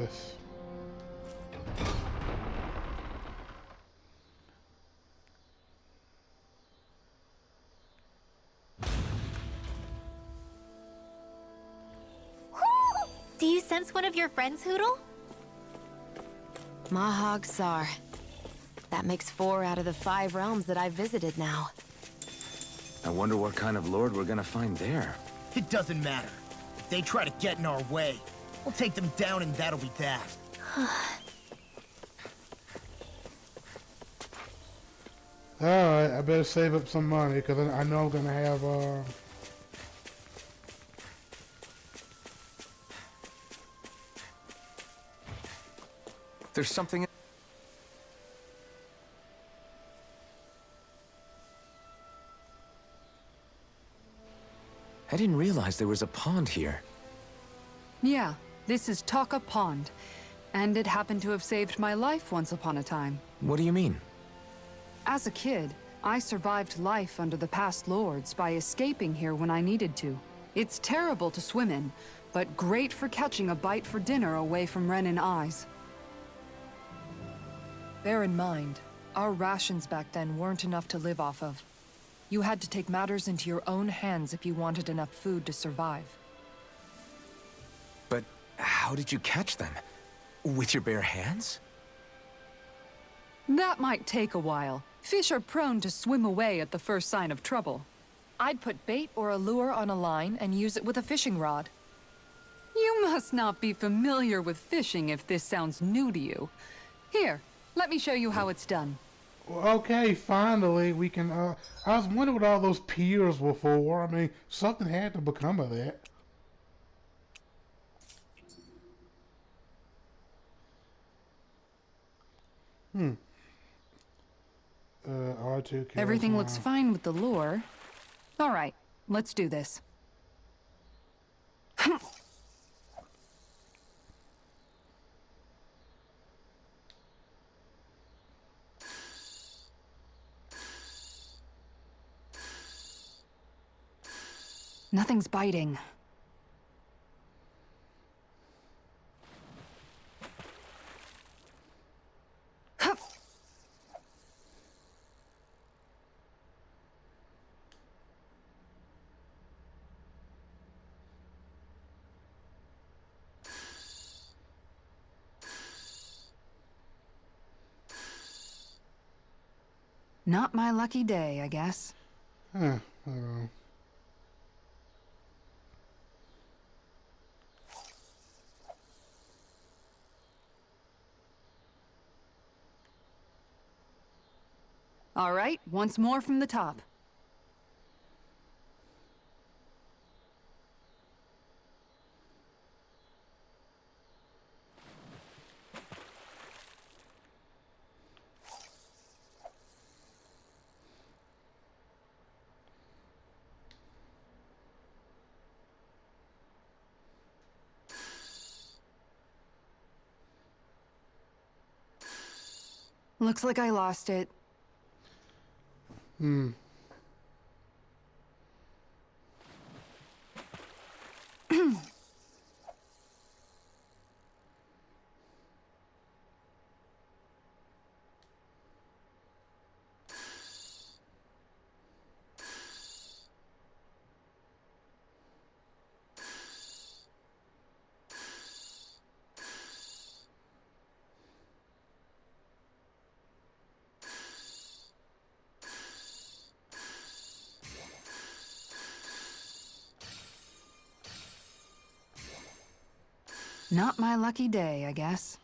this. Do you sense one of your friends, Hootle? Mahag Sar. That makes 4 out of the 5 realms that I've visited now. I wonder what kind of lord we're gonna find there. It doesn't matter. If they try to get in our way, we'll take them down and that'll be that. Alright, I better save up some money because I know I'm gonna have There's something... I didn't realize there was a pond here. Yeah, this is Taka Pond. And it happened to have saved my life once upon a time. What do you mean? As a kid, I survived life under the past lords by escaping here when I needed to. It's terrible to swim in, but great for catching a bite for dinner away from Renin eyes. Bear in mind, our rations back then weren't enough to live off of. You had to take matters into your own hands if you wanted enough food to survive. But how did you catch them? With your bare hands? That might take a while. Fish are prone to swim away at the first sign of trouble. I'd put bait or a lure on a line and use it with a fishing rod. You must not be familiar with fishing if this sounds new to you. Here, let me show you how it's done. okay, finally we can I was wondering what all those piers were for. I mean, something had to become of that. R2 Everything looks fine with the lure. All right, let's do this. Nothing's biting. Not my lucky day, I guess. Huh, I don't know. All right, once more from the top. Looks like I lost it. Not my lucky day, I guess.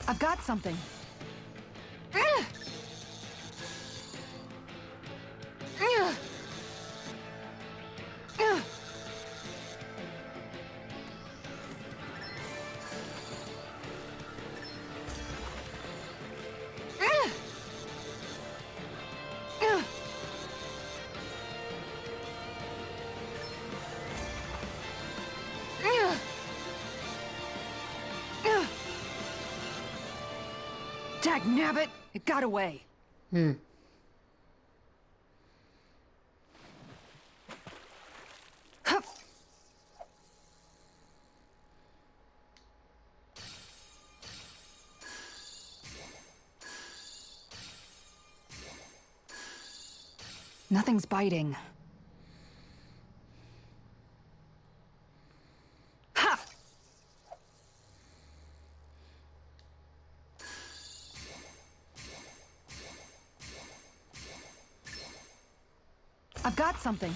I've got something. Dagnabbit! It got away. Huff. Nothing's biting. Ha! I've got something.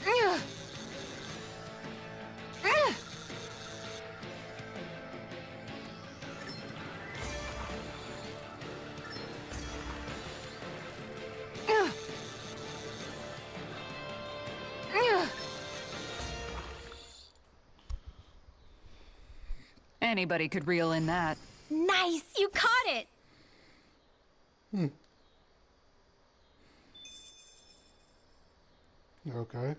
Ugh. Ugh. Ugh. Ugh. Anybody could reel in that. Nice! You caught it! Okay.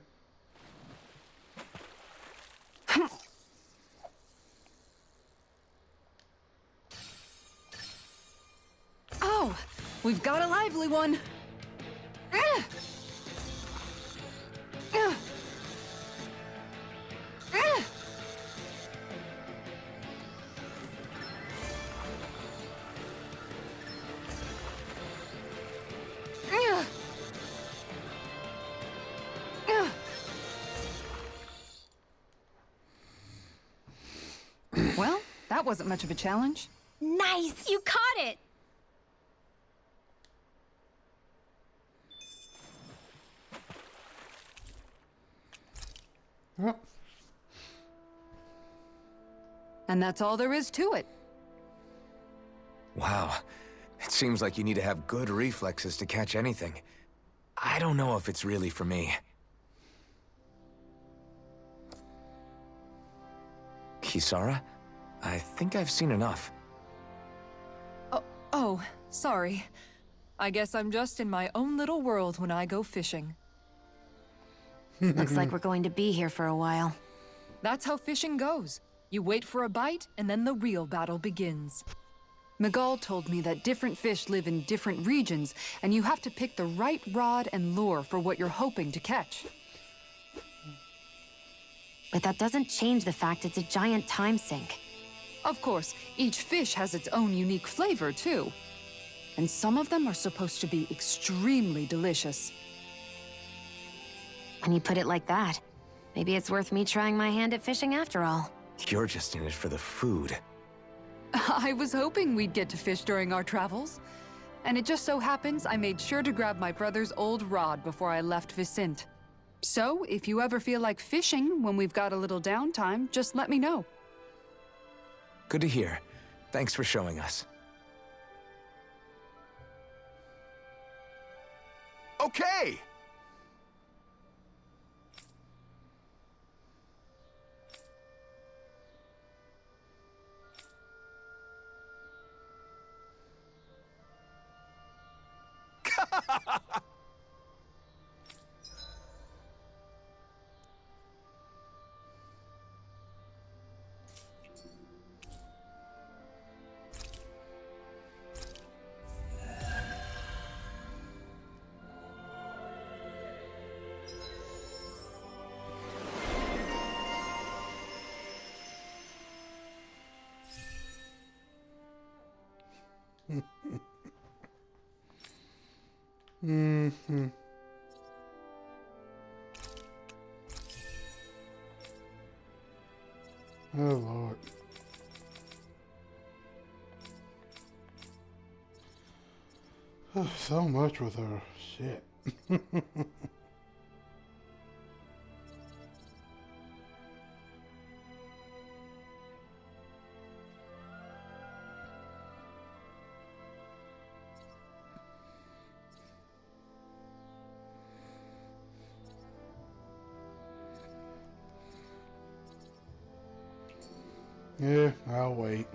Oh, we've got a lively one. Ugh. Ugh. Ugh. Ugh. Ugh. Well, that wasn't much of a challenge. Nice! You caught it! Well, And that's all there is to it. Wow. It seems like you need to have good reflexes to catch anything. I don't know if it's really for me. Kisara? I think I've seen enough. Oh, sorry. I guess I'm just in my own little world when I go fishing. Looks like we're going to be here for a while. That's how fishing goes. You wait for a bite, and then the real battle begins. Miguel told me that different fish live in different regions, and you have to pick the right rod and lure for what you're hoping to catch. But that doesn't change the fact it's a giant time sink. Of course, each fish has its own unique flavor, too. And some of them are supposed to be extremely delicious. When you put it like that, maybe it's worth me trying my hand at fishing after all. You're just in it for the food. I was hoping we'd get to fish during our travels. And it just so happens I made sure to grab my brother's old rod before I left Vicente. So, if you ever feel like fishing when we've got a little downtime, just let me know. Good to hear. Thanks for showing us. Okay! Mm-hmm. Oh, Lord. So much with her. Shit. Yeah, I'll wait.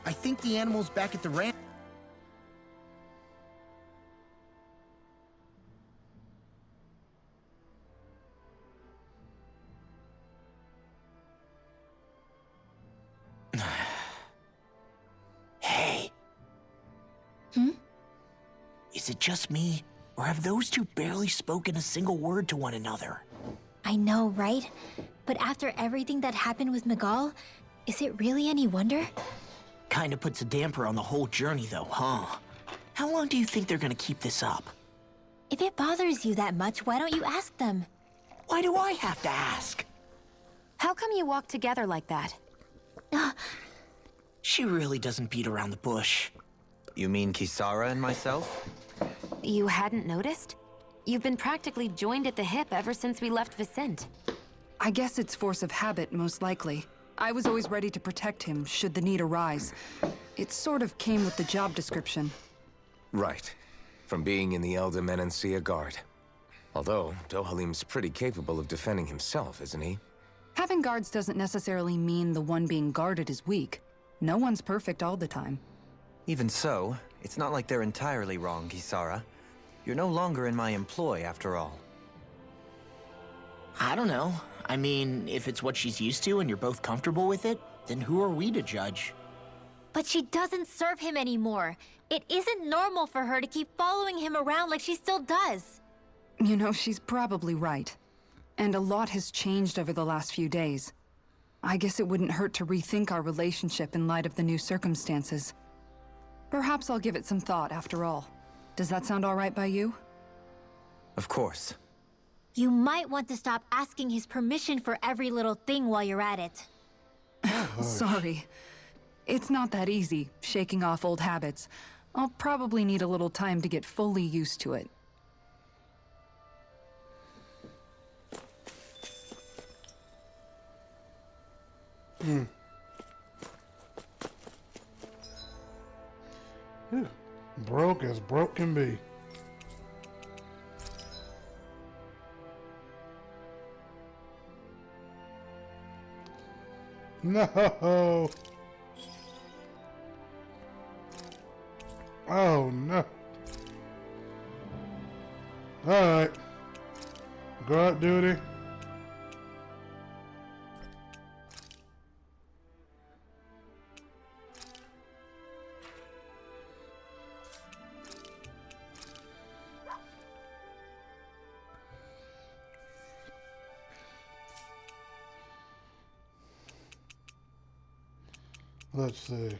I think the animal's back at the ranch. Is it just me? Or have those two barely spoken a single word to one another? I know, right? But after everything that happened with Miguel, is it really any wonder? Kinda puts a damper on the whole journey though, huh? How long do you think they're gonna keep this up? If it bothers you that much, why don't you ask them? Why do I have to ask? How come you walk together like that? She really doesn't beat around the bush. You mean Kisara and myself? You hadn't noticed? You've been practically joined at the hip ever since we left Vicente. I guess it's force of habit, most likely. I was always ready to protect him, should the need arise. It sort of came with the job description. Right. From being in the Elder Menancia Guard. Although, Dohalim's pretty capable of defending himself, isn't he? Having guards doesn't necessarily mean the one being guarded is weak. No one's perfect all the time. Even so, it's not like they're entirely wrong, Kisara. You're no longer in my employ, after all. I don't know. I mean, if it's what she's used to and you're both comfortable with it, then who are we to judge? But she doesn't serve him anymore. It isn't normal for her to keep following him around like she still does. You know, she's probably right. And a lot has changed over the last few days. I guess it wouldn't hurt to rethink our relationship in light of the new circumstances. Perhaps I'll give it some thought after all. Does that sound all right by you? Of course. You might want to stop asking his permission for every little thing while you're at it. Sorry. It's not that easy, shaking off old habits. I'll probably need a little time to get fully used to it. Broke as broke can be. No. Oh no. Alright. Guard duty. Let's see.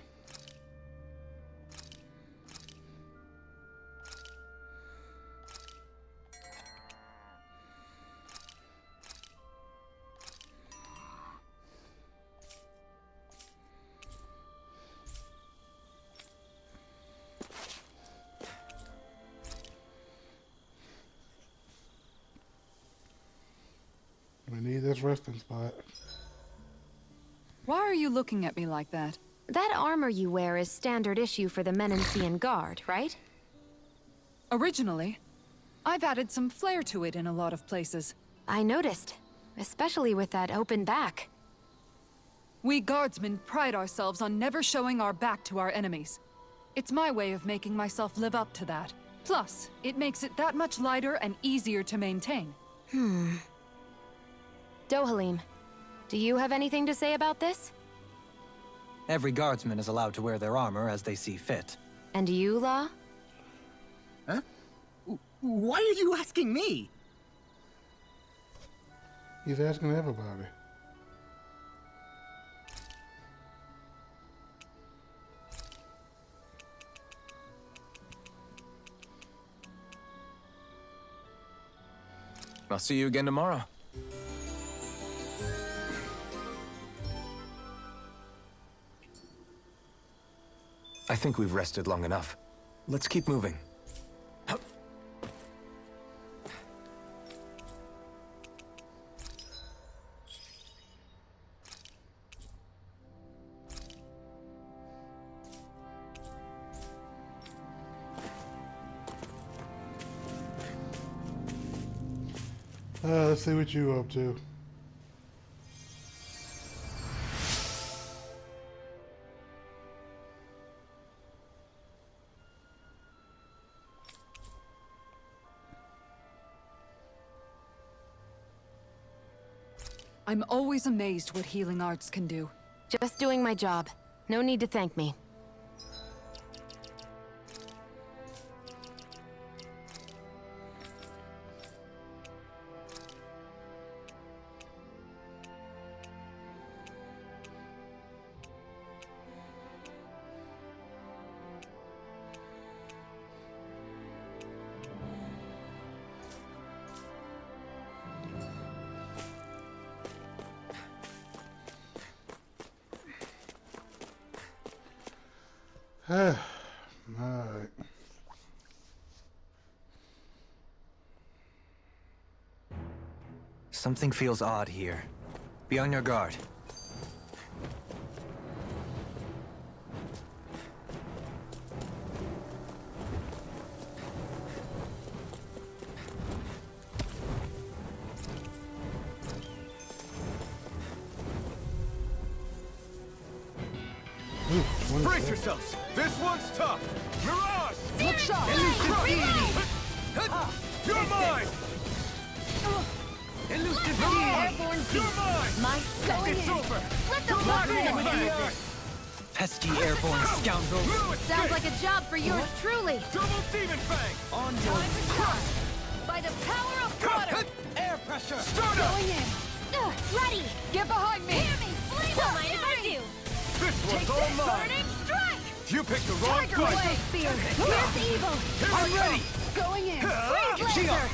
We need this resting spot. Why are you looking at me like that? That armor you wear is standard issue for the Menancian Guard, right? Originally, I've added some flair to it in a lot of places. I noticed, especially with that open back. We guardsmen pride ourselves on never showing our back to our enemies. It's my way of making myself live up to that. Plus, it makes it that much lighter and easier to maintain. Dohalim, do you have anything to say about this? Every guardsman is allowed to wear their armor as they see fit. And you, La? Huh? Why are you asking me? He's asking everybody. I'll see you again tomorrow. I think we've rested long enough. Let's keep moving. Let's see what you up to. I'm always amazed what healing arts can do. Just doing my job. No need to thank me. Alright. Something feels odd here. Be on your guard. Brace yourselves! This one's tough! Mirage! Look sharp! Elusive deity! You're mine! Elusive Mirage! You're mine! My It's over! Let the Lightning water in. Fang! Pesky airborne scoundrel. Blue Sounds escape! like a job for yours truly. Double Demon Fang! On your By the power of water. air pressure. Start up! Going in. Ready. Get behind me! Hear me. Don't mind if I do. This one's all mine! Burning strike. You picked the wrong Tiger fight! Blade! Spear. Here's evil. I'm ready. Going in! Freeze Shield. Lancer.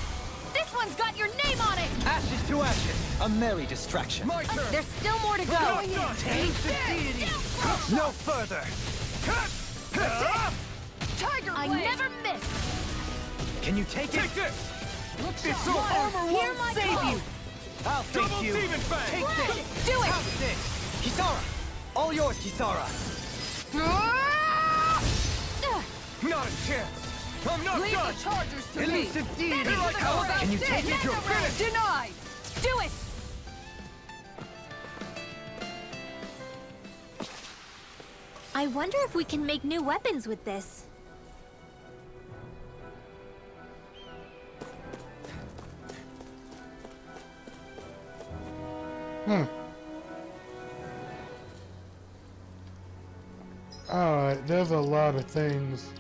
This one's got your name on it. Ashes to ashes. A merry distraction. My turn! There's still more to go. Going in! Elusive deity. No further. Tiger I Blade! never miss. Can you take it? Take this! Look It's sharp! over! Armor Hear won't my save call. you. I'll Double face you. Demon Fang! Take this. Do it. Have this. Kisara. All yours, Kisara. Not a chance! I'm not Leave done! the chargers to me! Elusive deity. Here I come! Can you take it? You're finished! Denied! Do it. I wonder if we can make new weapons with this. Alright, there's a lot of things.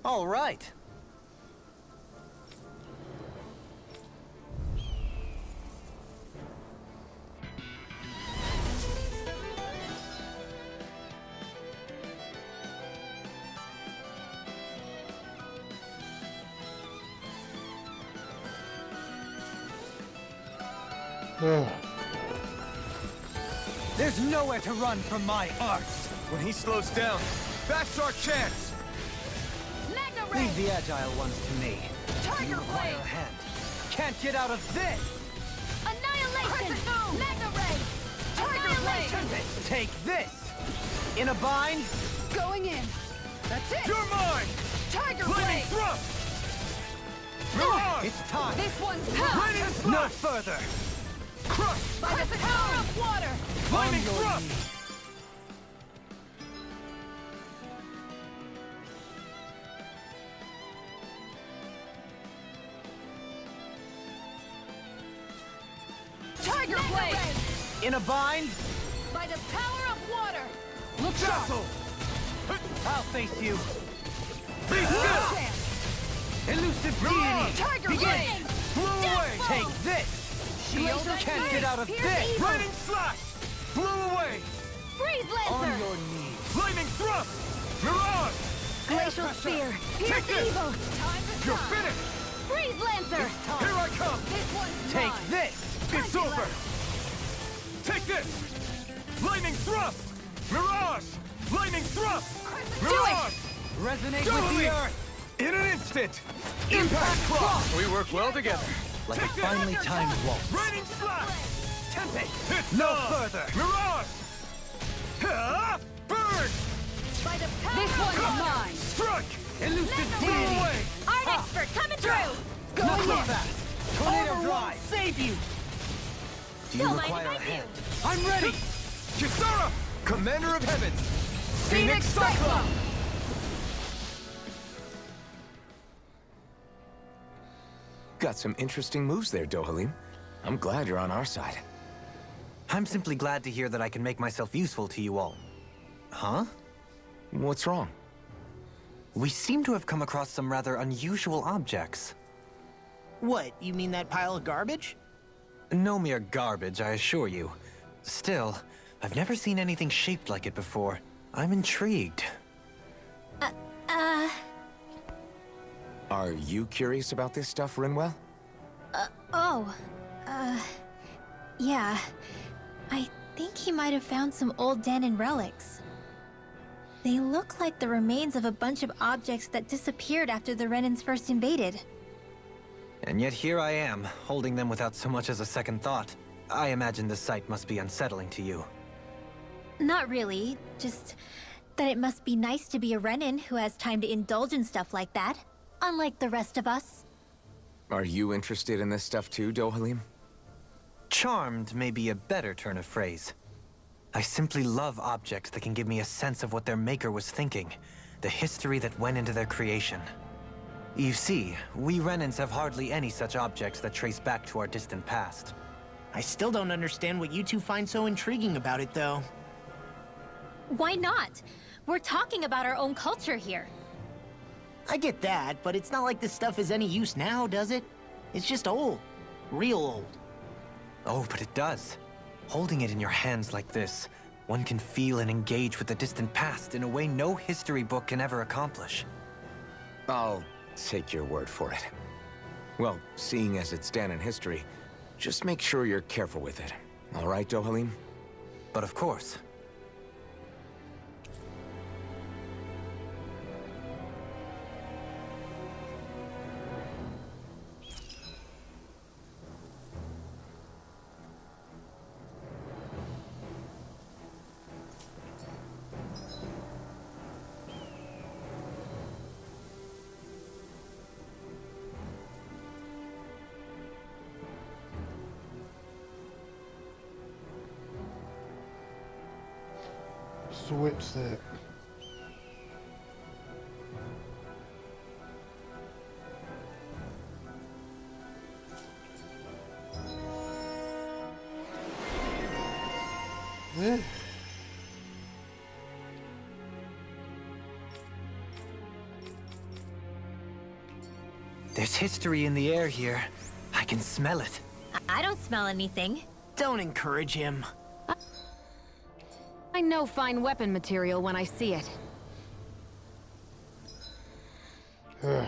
All right. Ugh. There's nowhere to run from my arts. When he slows down, that's our chance! Magna Ray. Leave the agile ones to me. Tiger Require Blade! a hand. Can't get out of this. Annihilation. Crescent Moon. Magna Ray. Tiger Blade! Annihilation. Take this. In a bind. Going in! That's it! You're mine! Tiger Lightning Blade! thrust! Mirage! It's time. This one's power! Lightning No slash! further. Crush! By the power of water. Lightning On your thrust! knees. Tiger Blade! In a bind. By the power of water. Look sharp! Dazzle! I'll face you. Be still! Chance! Elusive Mirage! deity. Tiger Begin. Blade! Blew away! Take this. Shield Can't get out of Here's this. evil. Lightning slash! Blew away! Freeze On Lancer. your knees. Lightning thrust! Mirage! Glacial Spear. Here's Take this. evil. You're finished! Freeze Lancer. Here I come! This one's Take mine! this. It's over! Take this! Lightning thrust! Mirage! Lightning thrust! Mirage! Resonate Double with the leap. earth. In an instant! Impact cross! We work well together. Like a Take this. finely timed waltz. Raining slash! Tempest. It's No done. further. Mirage! Ha! Burn! By the power This of one's water. mine! Strike! Elusive Blew deity. away! Art expert coming through. Look Going at in! that. Tornado Armor drive. Save you. Do you Don't mind require if a I hand? do. I'm ready. Kisara! Commander of Heavens! Phoenix Cyclone! Got some interesting moves there, Dohalim. I'm glad you're on our side. I'm simply glad to hear that I can make myself useful to you all. Huh? What's wrong? We seem to have come across some rather unusual objects. What, you mean that pile of garbage? No mere garbage, I assure you. Still, I've never seen anything shaped like it before. I'm intrigued. Are you curious about this stuff, Rinwell? Yeah. I think he might have found some old Danon relics. They look like the remains of a bunch of objects that disappeared after the Renans first invaded. And yet here I am, holding them without so much as a second thought. I imagine the sight must be unsettling to you. Not really, just that it must be nice to be a Renan who has time to indulge in stuff like that, unlike the rest of us. Are you interested in this stuff too, Dohalim? Charmed may be a better turn of phrase. I simply love objects that can give me a sense of what their maker was thinking, the history that went into their creation. You see, we Renans have hardly any such objects that trace back to our distant past. I still don't understand what you two find so intriguing about it, though. Why not? We're talking about our own culture here. I get that, but it's not like this stuff is any use now, does it? It's just old. Real old. Oh, but it does. Holding it in your hands like this, one can feel and engage with the distant past in a way no history book can ever accomplish. I'll take your word for it. Well, seeing as it's Danon history, just make sure you're careful with it. All right, Dohalim? But of course. Switch that. Eh. There's history in the air here. I can smell it. I don't smell anything. Don't encourage him. I know fine weapon material when I see it. Ugh.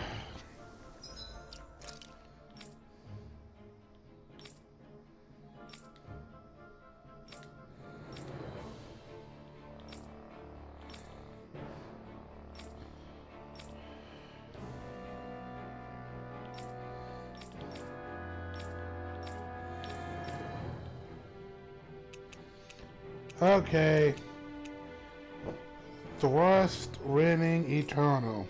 Okay. Thrust Renning Eternal.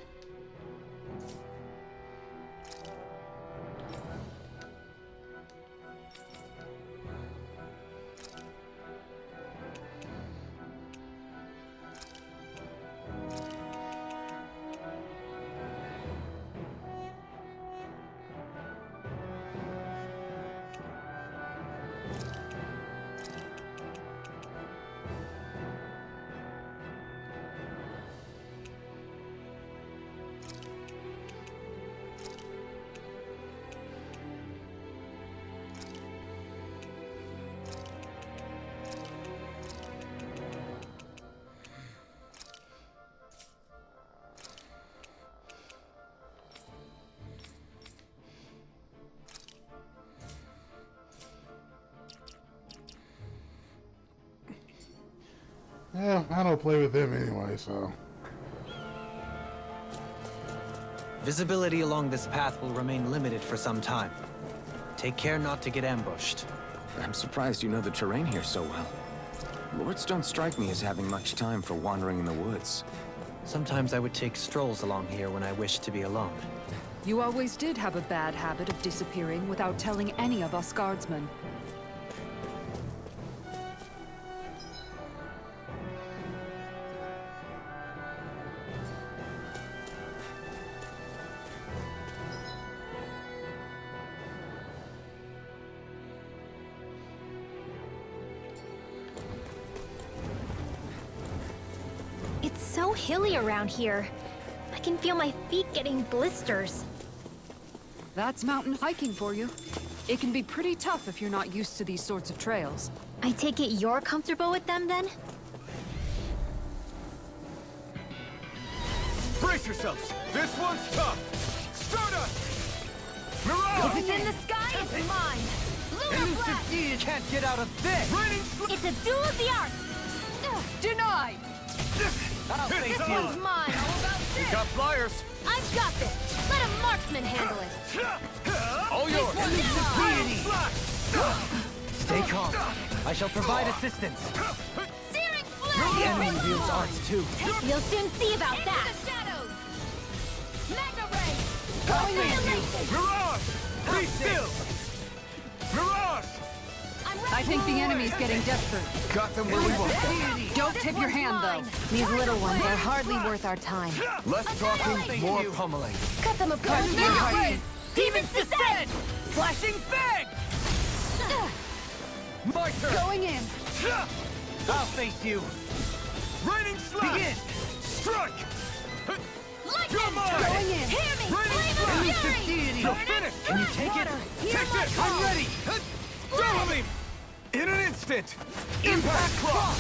Yeah, I don't play with them anyway, so. Visibility along this path will remain limited for some time. Take care not to get ambushed. I'm surprised you know the terrain here so well. Lords don't strike me as having much time for wandering in the woods. Sometimes I would take strolls along here when I wished to be alone. You always did have a bad habit of disappearing without telling any of us guardsmen. It's so hilly around here. I can feel my feet getting blisters. That's mountain hiking for you. It can be pretty tough if you're not used to these sorts of trails. I take it you're comfortable with them then? Brace yourselves! This one's tough! Stardust! Mirage! It's in the sky, it's mine! Lunar Blast! You can't get out of this! Raining It's a duel of the arts! Denied! I'll face This you! one's mine! How about this? Got flyers! I've got this! Let a marksman handle it! All yours! Stay calm. I shall provide assistance. Searing The flame! enemy wields arts too. You'll soon see about that! Mega Ray! Annihilation! Mirage! Be still! Mirage! I think the enemy's getting desperate. Got them where we want them. Don't tip your hand, though. These little ones are hardly worth our time. Less talking, more pummeling. Cut them apart. Demons descend! Flashing Fang! My turn! Going in. I'll face you. Raining slash! Begin. Strike! Lightning! You're mine! Going in! Hear me! Raining Flame of slash! fury! You're finished! Can you take it? Take this! I'm ready! Dominating! In an instant! Impact Claw!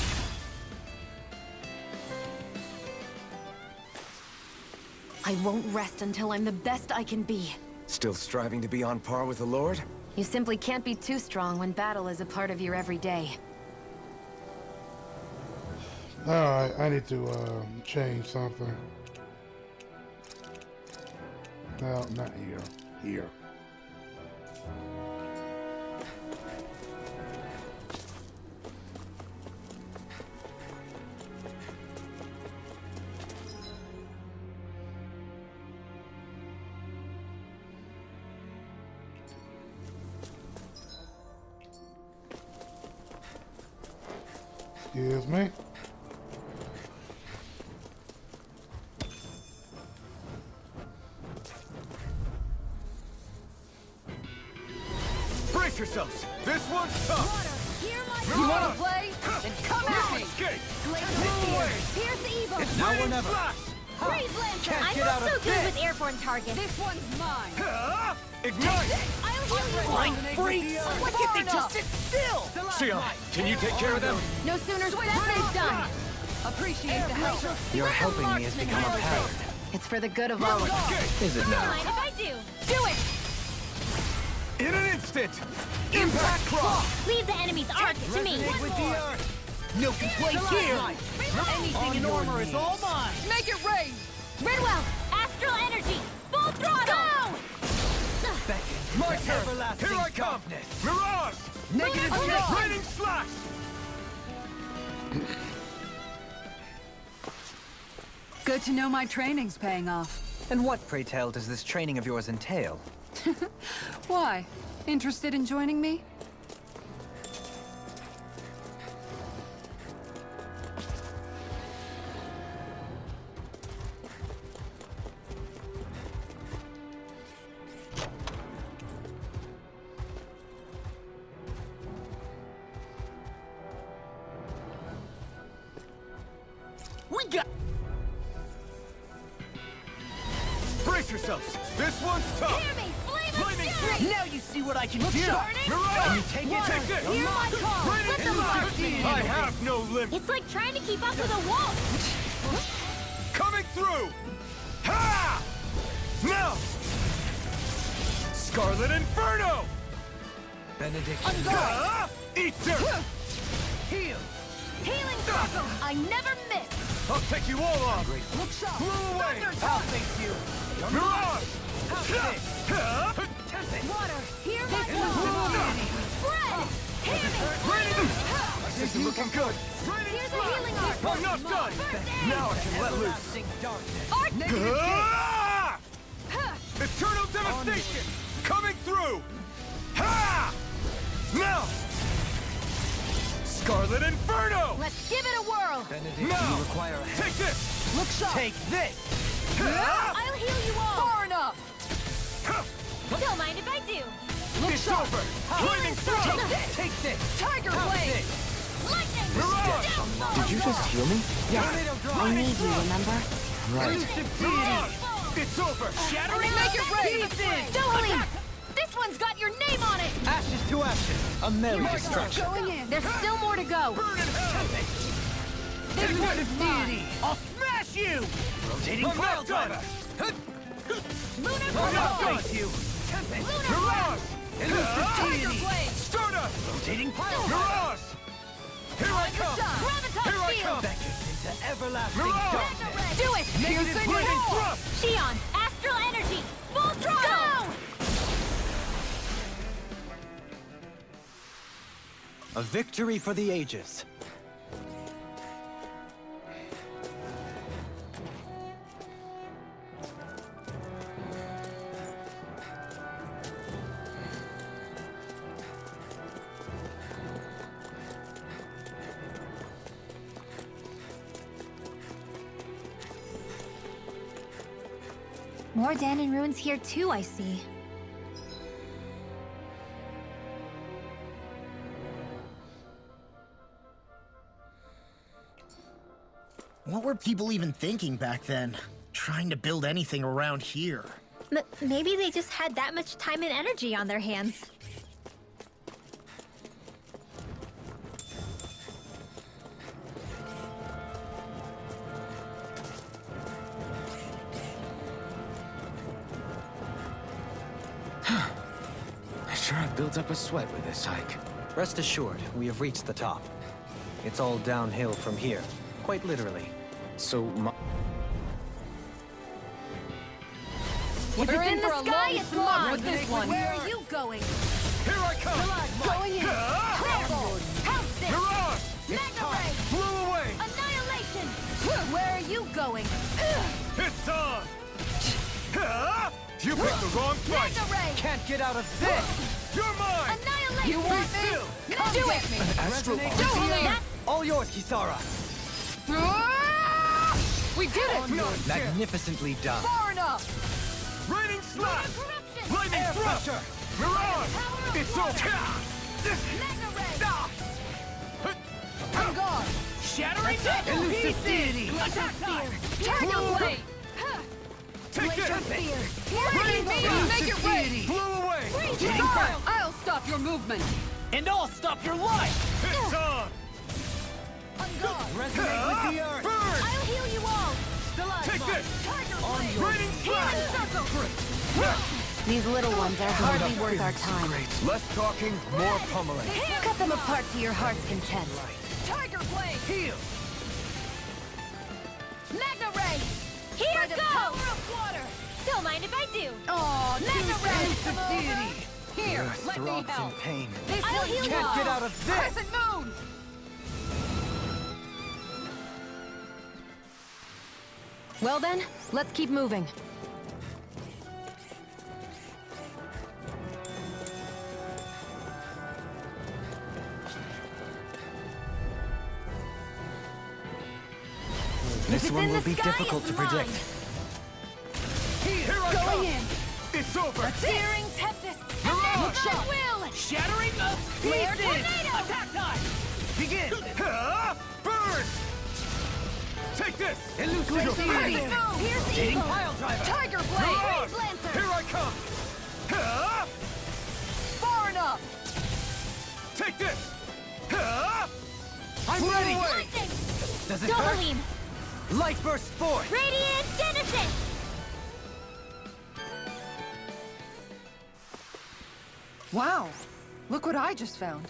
I won't rest until I'm the best I can be. Still striving to be on par with the Lord? You simply can't be too strong when battle is a part of your everyday. Alright, I need to change something. No, not here. Here. Excuse me. Brace yourselves! This one's tough! You wanna play? Then come at me! Escape! Here's the Evo! It's Now or raining never. slash! Praise Lantern! Can't I'm get not out so of good this. with airborne targets. This one's mine. Ignite! I'll heal you Flying all. freaks! Why can't they just sit still? Sion, can you take care of them? No sooner said than done. Appreciate the help. Your helping me has become a pattern. It's for the good of all of us. Is it Don't now? mind if I do. Do it! In an instant! Impact Claw! Leave the enemy's arc to me. With the earth. No complaints here. Anything in armor is all mine. Make it rain! Ridwell, astral energy, full throttle! My turn! Everlasting Here I come! darkness. Mirage! Negative Oh, charge. Raining slash! Good to know my training's paying off. And what, pray tell, does this training of yours entail? Why? Interested in joining me? We got... Brace yourselves! This one's tough! Hear me, flame of Flaming fury! Now you see what I can do! Mirage! you take it? Take this! Hear my call! Raining Let them slash! fight! I have no limit! It's like trying to keep up with a wall. Coming through! Ha! Now! Scarlet Inferno! Benediction. Eat dirt! Heal. Healing circle! I never miss! I'll take you all on! Look sharp. Blow away! I'll face you. Mirage! Water, hear my call! Spread! Hear me! This is looking good! Here's a healing arc! I'm not done! Now I can let loose! Everlasting darkness. Ah! Eternal devastation! Coming through! Ha! Now! Scarlet Inferno! Let's give it a whirl! Benediction, Now! you require a hand. Take this! Look sharp. Take this. I'll heal you all! Far enough! Don't mind if I do! It's over! Flaming throttle! Take this. Tiger Have blade! this. Lightning! Mirage! Did you just heal me? I need you, remember? Mirage! It's over! Shattering! Make it rain! Dueling! This one's got your name on it! to action. A merry distraction. There's still more to go. Burn in hell! I'll smash you! Rotating Pile driver! Lunar Mirage! you! Mirage! Tiger Blade! Stardust! Rotating pile Mirage! Here I come! Graviton Here I Field! come! into everlasting Mirage! darkness. Do it! Negative blazing thrust! Shion, astral energy, full throttle! A victory for the ages. More Danon ruins here too, I see. What were people even thinking back then? Trying to build anything around here. Maybe they just had that much time and energy on their hands. I sure have built up a sweat with this hike. Rest assured, we have reached the top. It's all downhill from here, quite literally. So, If it's in the sky, it's mine! with this one. Where are you going? Here I come! Going in! Firebolt! House it! Mirage! Mega Ray! Blew away! Annihilation! Where are you going? It's on! You picked the wrong fight! Mega Ray! Can't get out of this! You're mine! Annihilation! You want me? Still! Come do it! Astral That All yours, Kisara! We did it! Magnificently done. Far enough! Raining slash! corruption! Lightning Air thrust! pressure! Mirage! Power of It's water! over! Mega Ray! I'm gone! Shattering Elusive deity! Attack Spear! Tiger Blade! Take Laser this! Spear! Bring me! Make it rain! Blew away! Kisara, I'll stop your movement! And I'll stop your life! It's on! I'm gone! Resonate with the earth! Burn! I'll heal you all! Take this! Tiger Blade! Raining slash! These little ones are hardly worth our time. Less talking, more pummeling. Cut them apart to your heart's content. Tiger Blade! Heal! Magna Ray! Here By the goes! power of water! Don't mind if I do. Aw, Mega Ray! Here, Earth let me throbs in help. pain. This I'll one's heal you yours. all. Can't get out of this! Crescent Moon! Well then, let's keep moving. This one in will the be sky, difficult it's to predict. Here I Going come! in! It's over! Searing Tempest! Mirage! I will! Shattering of Flare pieces! Tornado! Attack time! Begin! Burn! Take this! Elusive deity! Here's Rotating Evil! pile driver! Tiger Blade! Mirage! Blaze Lancer! Here I come! Far enough! Take this! I'm Blow ready! away! Lightning! Does it Double hurt? beam! Light burst forth! Radiant Genesis! Wow, look what I just found.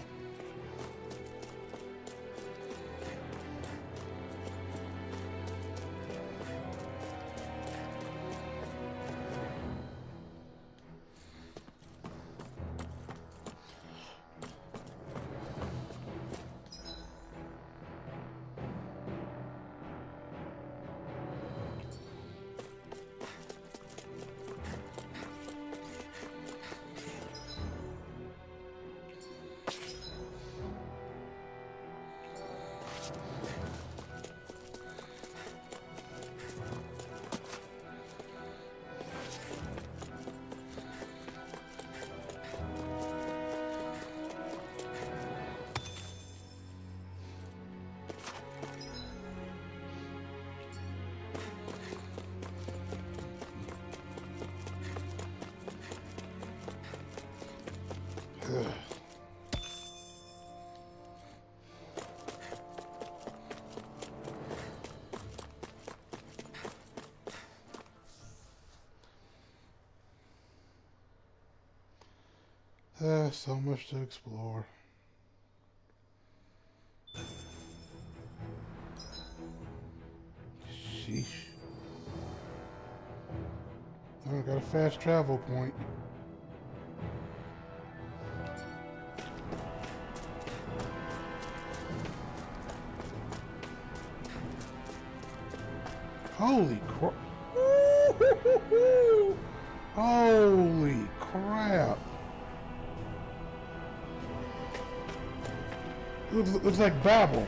So much to explore. Sheesh. I got a fast travel point. Holy crap. Holy crap. Looks like Babel.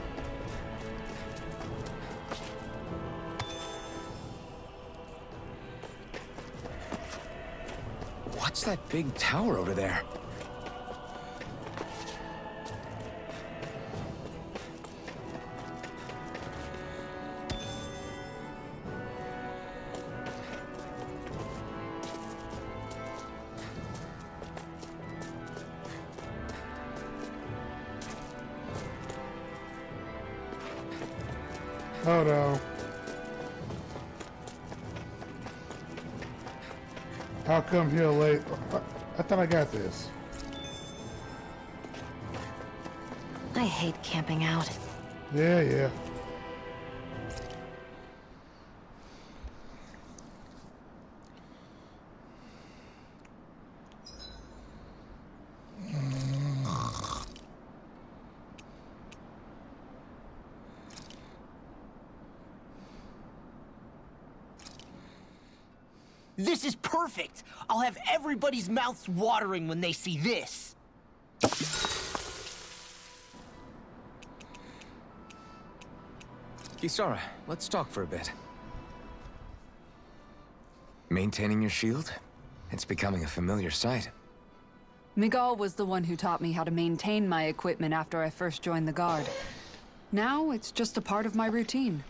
What's that big tower over there? Oh no. How come here late? I thought I got this. I hate camping out. Yeah, yeah. This is perfect! I'll have everybody's mouths watering when they see this. Kisara, let's talk for a bit. Maintaining your shield? It's becoming a familiar sight. Miguel was the one who taught me how to maintain my equipment after I first joined the Guard. Now, it's just a part of my routine.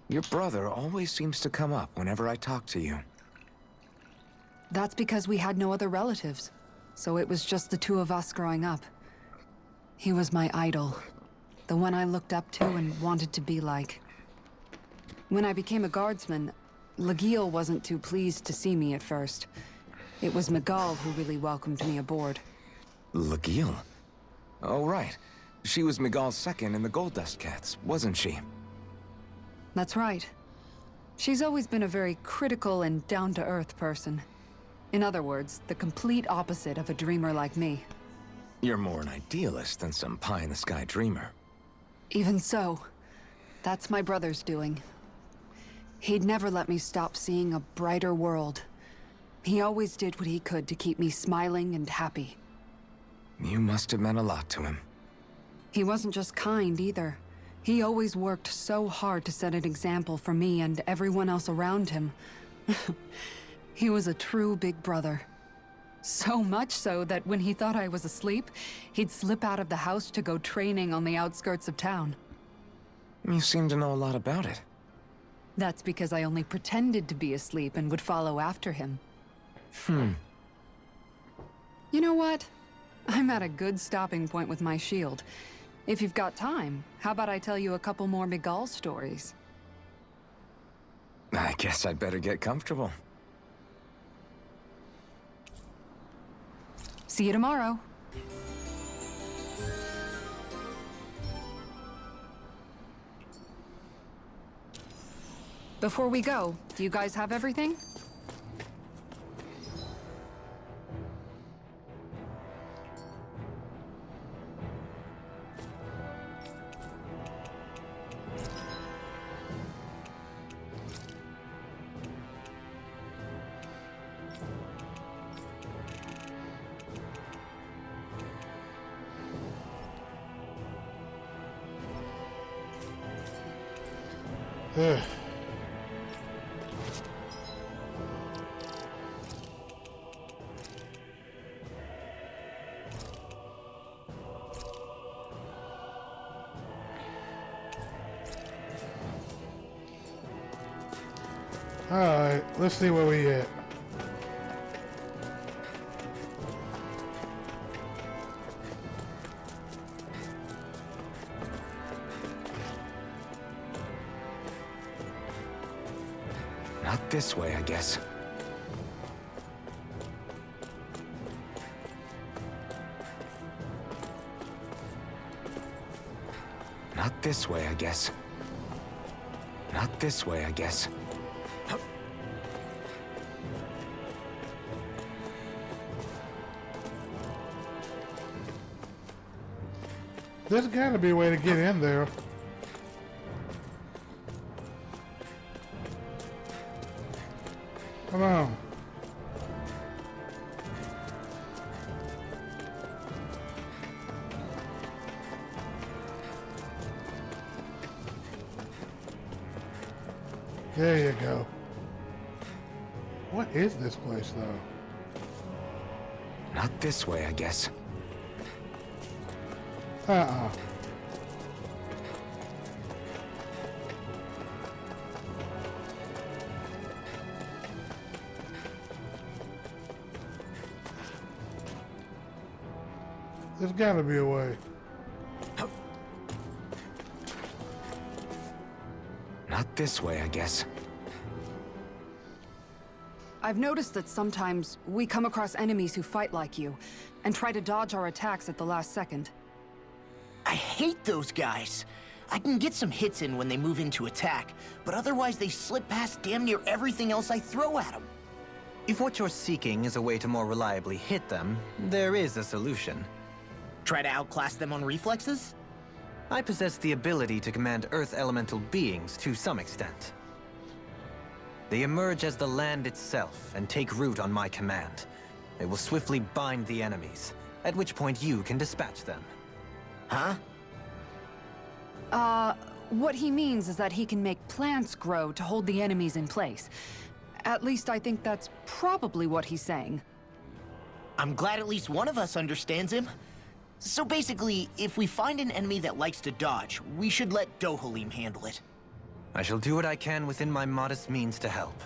Your brother always seems to come up whenever I talk to you. That's because we had no other relatives, so it was just the two of us growing up. He was my idol, the one I looked up to and wanted to be like. When I became a guardsman, Lagiel wasn't too pleased to see me at first. It was Miguel who really welcomed me aboard. Lagiel? Oh, right. She was Miguel's second in the Gold Dust Cats, wasn't she? That's right. She's always been a very critical and down-to-earth person. In other words, the complete opposite of a dreamer like me. You're more an idealist than some pie-in-the-sky dreamer. Even so, that's my brother's doing. He'd never let me stop seeing a brighter world. He always did what he could to keep me smiling and happy. You must have meant a lot to him. He wasn't just kind, either. He always worked so hard to set an example for me and everyone else around him. He was a true big brother. So much so that when he thought I was asleep, he'd slip out of the house to go training on the outskirts of town. You seem to know a lot about it. That's because I only pretended to be asleep and would follow after him. You know what? I'm at a good stopping point with my shield. If you've got time, how about I tell you a couple more Miguel stories? I guess I'd better get comfortable. See you tomorrow. Before we go, do you guys have everything? Ugh. Alright, let's see where we at. Not this way, I guess. Not this way, I guess. Not this way, I guess. There's gotta be a way to get in there. Come on. There you go. What is this place, though? Not this way, I guess. Uh-uh. There's gotta be a way. Not this way, I guess. I've noticed that sometimes we come across enemies who fight like you, and try to dodge our attacks at the last second. I hate those guys. I can get some hits in when they move into attack, but otherwise they slip past damn near everything else I throw at them. If what you're seeking is a way to more reliably hit them, there is a solution. Try to outclass them on reflexes? I possess the ability to command Earth elemental beings to some extent. They emerge as the land itself and take root on my command. They will swiftly bind the enemies, at which point you can dispatch them. Huh? What he means is that he can make plants grow to hold the enemies in place. At least I think that's probably what he's saying. I'm glad at least one of us understands him. So basically, if we find an enemy that likes to dodge, we should let Dohalim handle it. I shall do what I can within my modest means to help.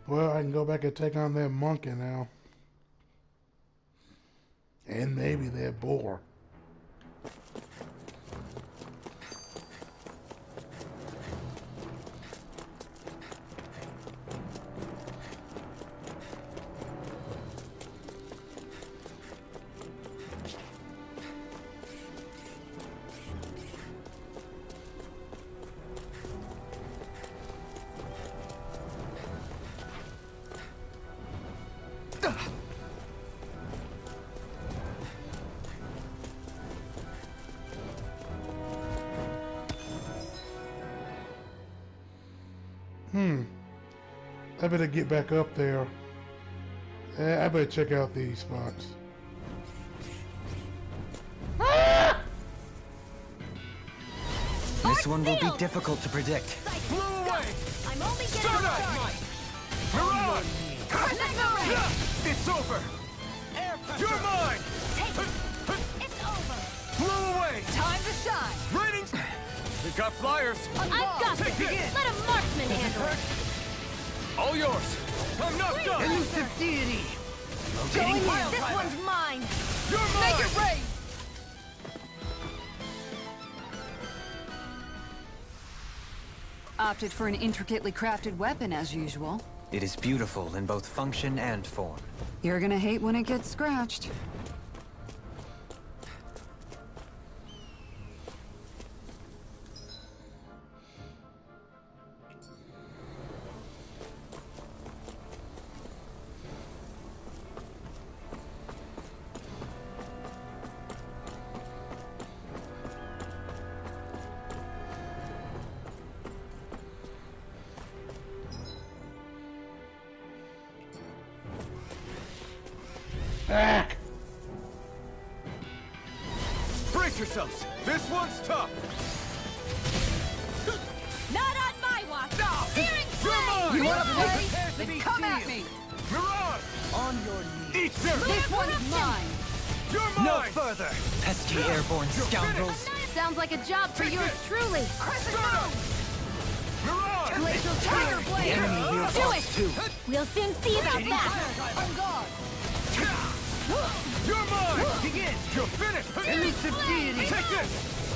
Well, I can go back and take on that monkey now. And maybe that boar. I better get back up there. I better check out these spots. This one will be difficult to predict. Blew away! I'm only getting Starlight! Mirage! It's over! You're mine! It's over. Blew away! Time to shine! Raining! We've got flyers! I've got Take this. it! Let a marksman handle it. All yours! I'm not done! Elusive deity! Going in. This one's mine. You're mine! Make it rain! Opted for an intricately crafted weapon as usual. It is beautiful in both function and form. You're gonna hate when it gets scratched. Back! yourselves. This one's tough. Not on my watch! Searing You're flame! mine! You wanna play? Prepare to Then be come at sealed. me! Mirage! On your knees. Eat them! This one's mine! You're mine! No further, pesky airborne You're scoundrels. Sounds like a job for yours truly. Crescent moon! Mirage! Glacial Tiger Blade! Do it! We'll soon see about that. On guard! You're mine! Begin! You're finished! Elusive deity. Take this!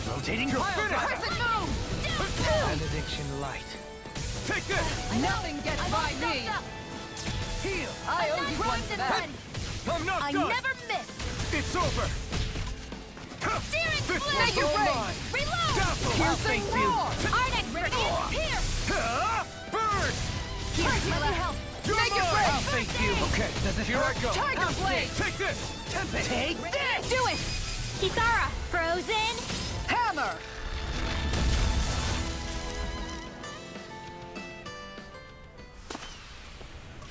Rotating You're pile finished! driver. Crescent moon! Benediction light. Take this! Nothing gets by me! Heal! I owe you one back! I'm not I done! never miss. It's over! Searing This flame! one's all mine! Reload! Dazzle! Piercing roar! Arnex Radiant Pierce! Burn! Let me help! You're Make it mine! break! I'll thank you! Okay, does it here I go! Tiger Blade! Take this! Tempest! Take this! Do it! Kisara! Frozen! Hammer!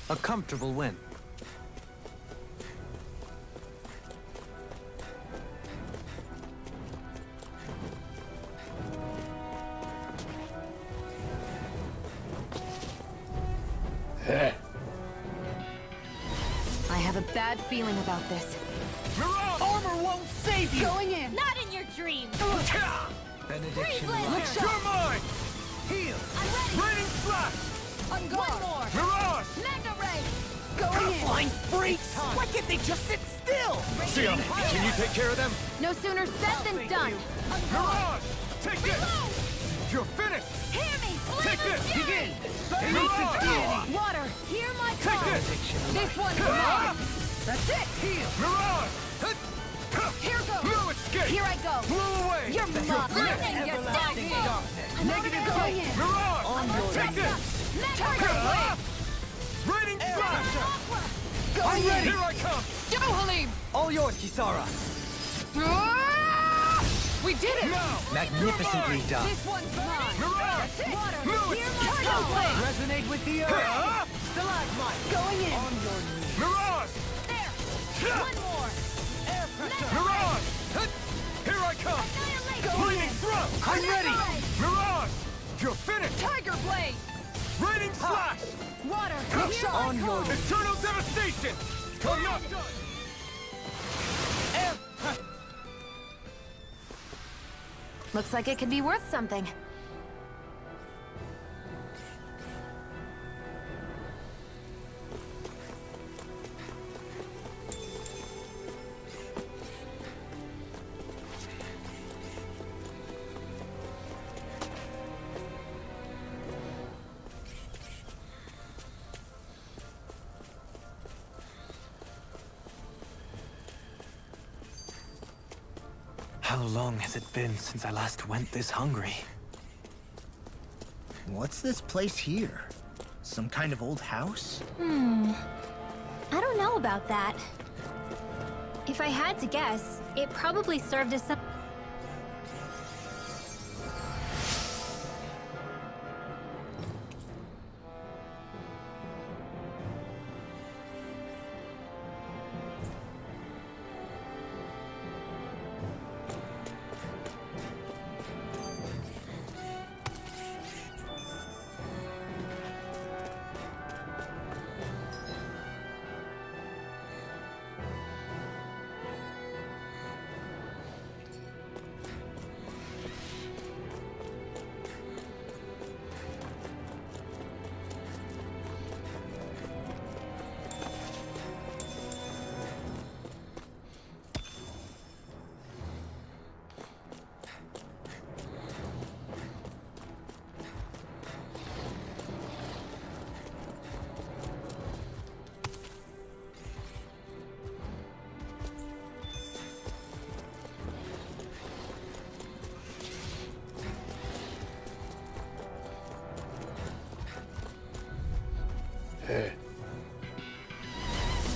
A comfortable win. I have a bad feeling about this. Mirage! Armor won't save you! Going in! Not in your dreams! Benediction Freeze, light. Look You're mine! I'm ready! Raining flash! On One guard! more! Mirage! Mega Ray! Going in! Flying freaks! Why can't they just sit still? Sia, can you take care of them? No sooner said than done! Mirage! Take this! You're finished! Hear me! Take Flame of this! Fury! Begin! Mirage! Water, hear my Take call! this! This one's mine! That's it! Mirage! Here goes! No escape! Here I go! Blew away! You're mine! finished! Lightning, you're doubtful! Negative going in! Mirage! Take this! Tiger Blade! Raining flash! Going in! Here I come! Go, Halim! All yours, Kisara. Ah! We did it! Now! Magnificently done. This one's mine! Mirage! That's it! Water, No hear my Tiger call! Blade! Resonate with the earth. Huh? Stalagmite! Going in! On your knees. Mirage! There! One more! Air pressure! Mirage! Here I come! Annihilation! Raining thrust! I'm ready! Mirage! You're finished! Tiger Blade! Raining flash! Water, hear On my your call! Eternal devastation! I'm not done! Air... Looks like it could be worth something. How long has it been since I last went this hungry? What's this place here? Some kind of old house? I don't know about that. If I had to guess, it probably served as some...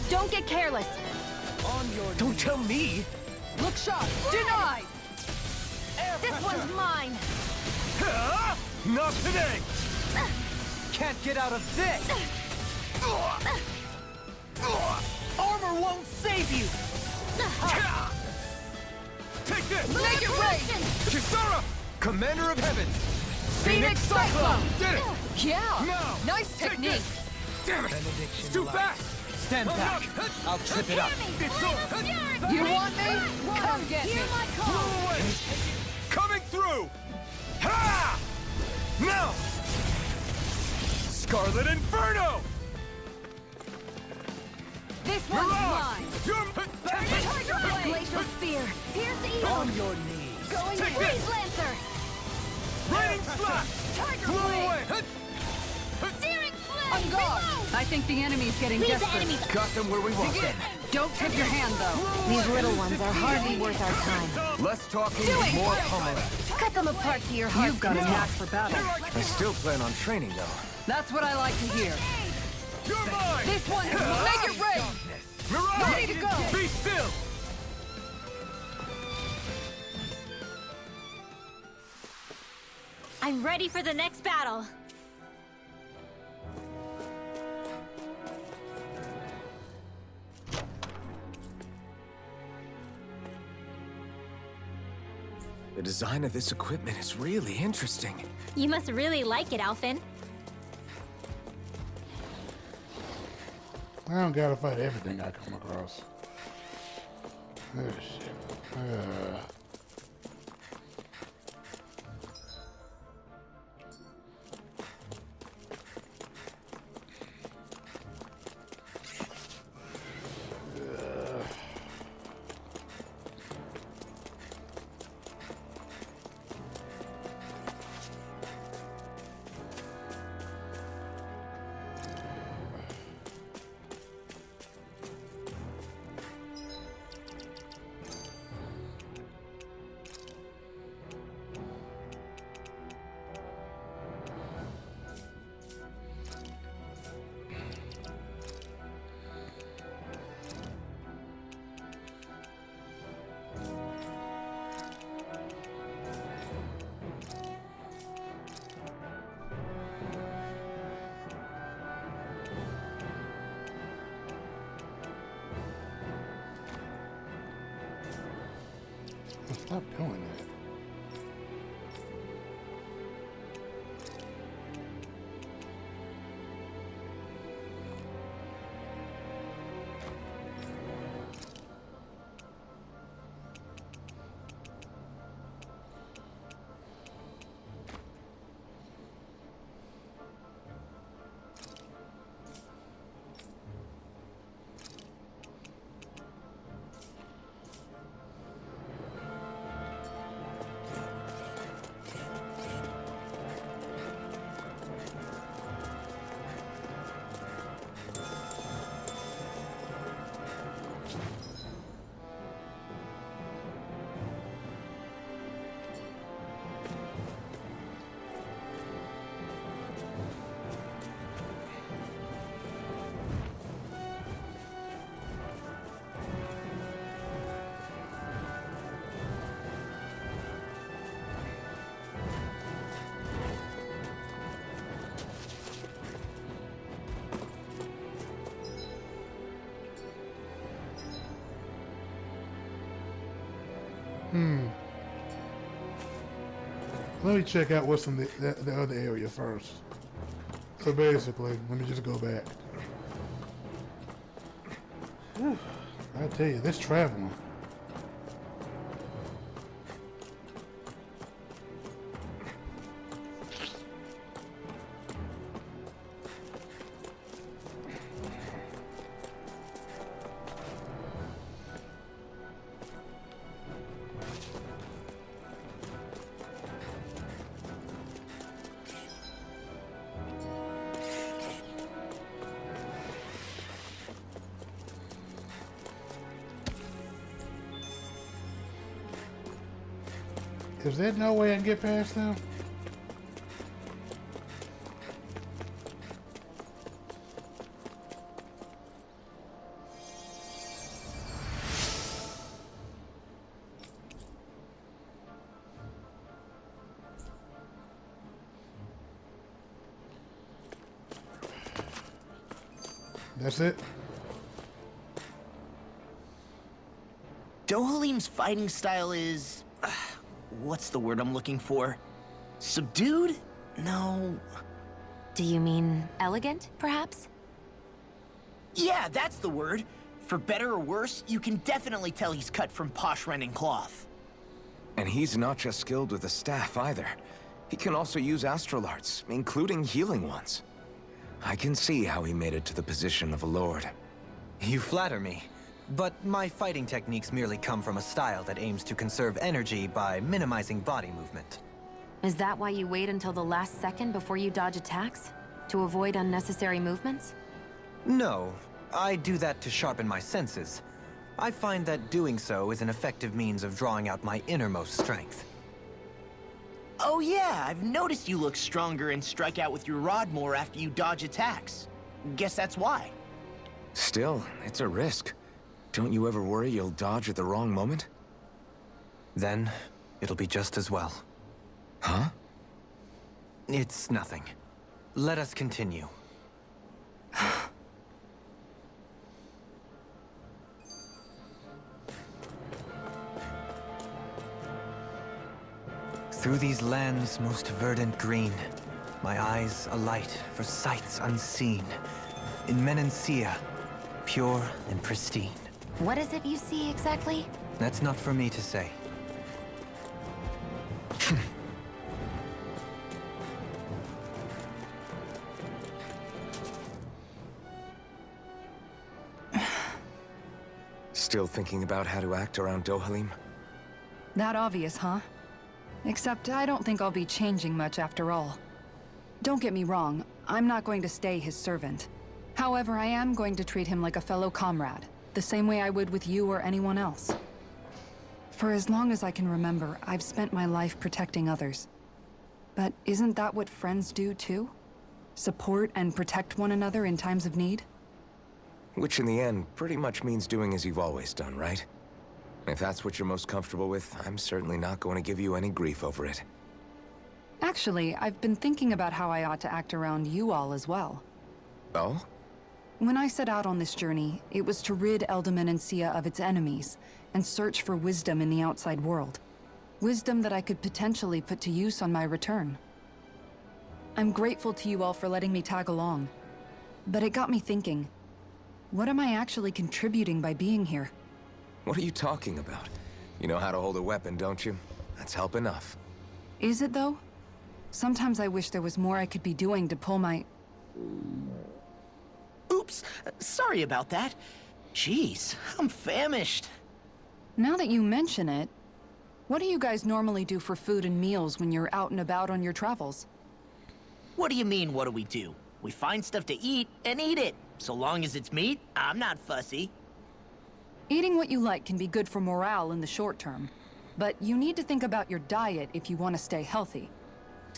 Don't get careless. On your Don't tell me! Look sharp! Denied! This one's mine. Huh? Not today! Can't get out of this! Armor won't save you! Take this! Make it Action! Kisara! Commander of Heaven! Phoenix Cyclone! Did it! Yeah! Now! Nice Take technique! this! Damn it! It's too fast! Stand back. I'll trip it up. You want me? Come get me! Blow away! Coming through! Ha! Now! Scarlet Inferno! This one's Mirage! mine! You're... Glacial Spear! Here's Evil! On your knees. Going Take Freeze this! Lancer! Raining Slash! Tiger Blow Blade! away! Searing Flame! On guard! I think the enemy's getting Leave the desperate. enemies! Got them where we want them. Don't tip your hand, though. These little ones are hardly worth our time. Less talking, Doing more it! pummeling. Cut them apart to your heart's You've got a knack for battle. I still plan on training, though. That's what I like to hear. You're mine! This one's make it rain! Mirage! Ready to go! Be still! I'm ready for the next battle! The design of this equipment is really interesting. You must really like it, Alphen. I don't gotta fight everything I come across. Oh shit. Stop doing that. Let me check out what's in the other area first. So basically, let me just go back. Whew, I tell you, this traveling. Is there no way I can get past them? That's it? Dohalim's fighting style is... what's the word I'm looking for? Subdued? No. Do you mean elegant, perhaps? Yeah, that's the word. For better or worse, you can definitely tell he's cut from posh Renin cloth. And he's not just skilled with the staff either. He can also use astral arts, including healing ones. I can see how he made it to the position of a lord. You flatter me. But my fighting techniques merely come from a style that aims to conserve energy by minimizing body movement. Is that why you wait until the last second before you dodge attacks? To avoid unnecessary movements? No, I do that to sharpen my senses. I find that doing so is an effective means of drawing out my innermost strength. Oh yeah, I've noticed you look stronger and strike out with your rod more after you dodge attacks. Guess that's why. Still, it's a risk. Don't you ever worry you'll dodge at the wrong moment? Then, it'll be just as well. Huh? It's nothing. Let us continue. Through these lands most verdant green, my eyes alight for sights unseen. In Menancia, pure and pristine. What is it you see exactly? That's not for me to say. Still thinking about how to act around Dohalim? That obvious, huh? Except I don't think I'll be changing much after all. Don't get me wrong, I'm not going to stay his servant. However, I am going to treat him like a fellow comrade, the same way I would with you or anyone else. For as long as I can remember, I've spent my life protecting others. But isn't that what friends do too? Support and protect one another in times of need? Which in the end pretty much means doing as you've always done, right? If that's what you're most comfortable with, I'm certainly not going to give you any grief over it. Actually, I've been thinking about how I ought to act around you all as well. Oh? When I set out on this journey, it was to rid Eldaman and Sia of its enemies, and search for wisdom in the outside world. Wisdom that I could potentially put to use on my return. I'm grateful to you all for letting me tag along. But it got me thinking, what am I actually contributing by being here? What are you talking about? You know how to hold a weapon, don't you? That's help enough. Is it though? Sometimes I wish there was more I could be doing to pull my... Oops, sorry about that. Jeez, I'm famished. Now that you mention it, what do you guys normally do for food and meals when you're out and about on your travels? What do you mean, what do we do? We find stuff to eat and eat it. So long as it's meat, I'm not fussy. Eating what you like can be good for morale in the short term, but you need to think about your diet if you want to stay healthy.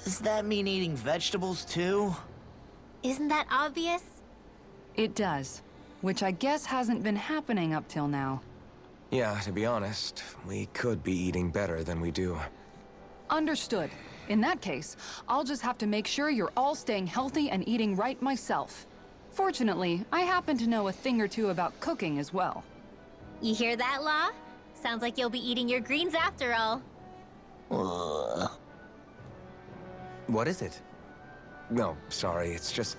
Does that mean eating vegetables too? Isn't that obvious? It does, which I guess hasn't been happening up till now. Yeah, to be honest, we could be eating better than we do. Understood. In that case, I'll just have to make sure you're all staying healthy and eating right myself. Fortunately, I happen to know a thing or two about cooking as well. You hear that, Law? Sounds like you'll be eating your greens after all. What is it? No, sorry, it's just...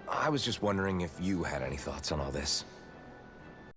I was just wondering if you had any thoughts on all this.